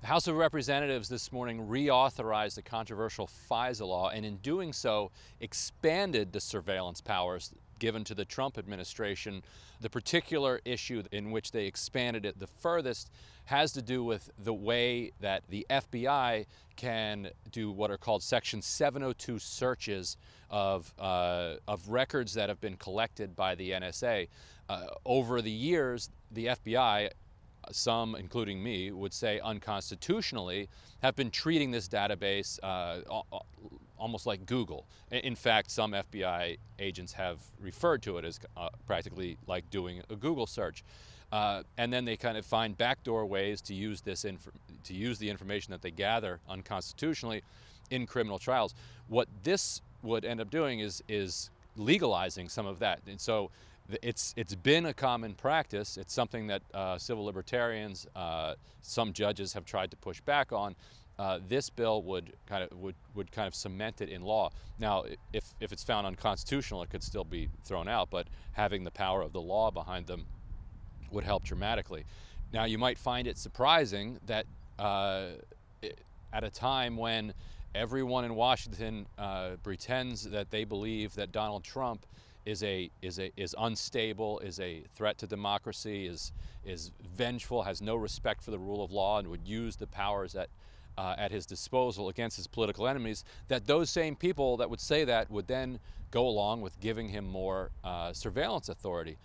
The House of Representatives this morning reauthorized the controversial FISA law, and in doing so expanded the surveillance powers given to the Trump administration. The particular issue in which they expanded it the furthest has to do with the way that the FBI can do what are called Section 702 searches of records that have been collected by the NSA. Over the years, the FBI, some, including me, would say unconstitutionally, have been treating this database almost like Google. In fact, some FBI agents have referred to it as practically like doing a Google search. And then they kind of find backdoor ways to use the information that they gather unconstitutionally in criminal trials. What this would end up doing is legalizing some of that. And so it's been a common practice. It's something that civil libertarians, some judges have tried to push back on. This bill would kind of cement it in law. Now, if it's found unconstitutional, it could still be thrown out, but having the power of the law behind them would help dramatically. Now, you might find it surprising that at a time when everyone in Washington pretends that they believe that Donald Trump is unstable, is a threat to democracy, is vengeful, has no respect for the rule of law, and would use the powers at his disposal against his political enemies, that those same people that would say that would then go along with giving him more surveillance authority.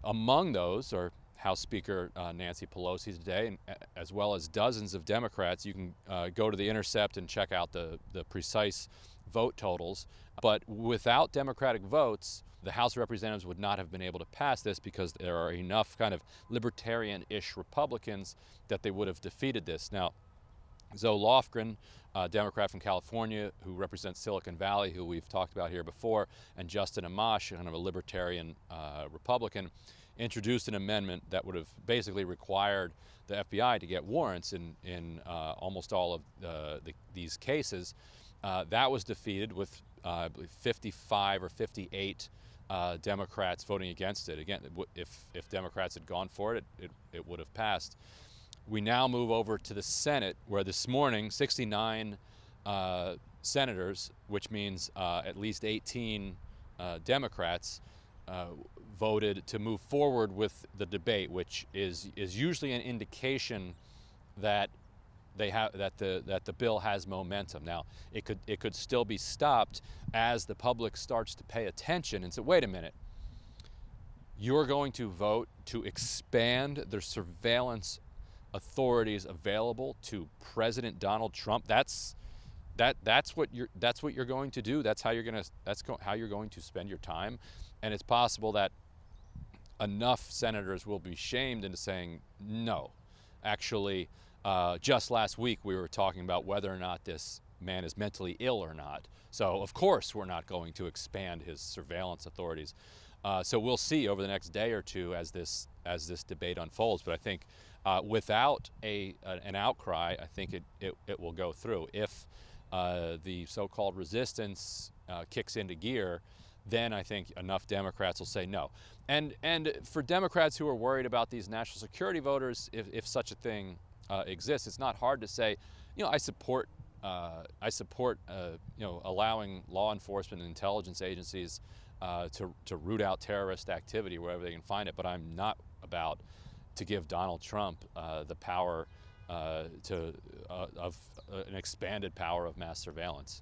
Among those are House Speaker Nancy Pelosi today, and as well as dozens of Democrats. You can go to The Intercept and check out the precise vote totals. But without Democratic votes, the House of Representatives would not have been able to pass this, because there are enough kind of libertarian-ish Republicans that they would have defeated this. Now, Zoe Lofgren, a Democrat from California who represents Silicon Valley, who we've talked about here before, and Justin Amash, kind of a libertarian Republican, introduced an amendment that would have basically required the FBI to get warrants in almost all of these cases. That was defeated with, I believe, 55 or 58 Democrats voting against it. Again, if Democrats had gone for it, it would have passed. We now move over to the Senate, where this morning 69 senators, which means at least 18 Democrats, voted to move forward with the debate, which is usually an indication that the bill has momentum. Now, it could still be stopped as the public starts to pay attention and say, wait a minute, you're going to vote to expand the surveillance authorities available to President Donald Trump. That's what you're going to do. That's how you're going to spend your time. And it's possible that enough senators will be shamed into saying no. Actually, just last week we were talking about whether or not this man is mentally ill or not. So of course we're not going to expand his surveillance authorities. So we'll see over the next day or two as this debate unfolds. But I think without an outcry, I think it will go through. If the so-called resistance kicks into gear, then I think enough Democrats will say no. And for Democrats who are worried about these national security voters, if such a thing exists, it's not hard to say, I support allowing law enforcement and intelligence agencies to root out terrorist activity wherever they can find it, but I'm not about to give Donald Trump the power of an expanded power of mass surveillance.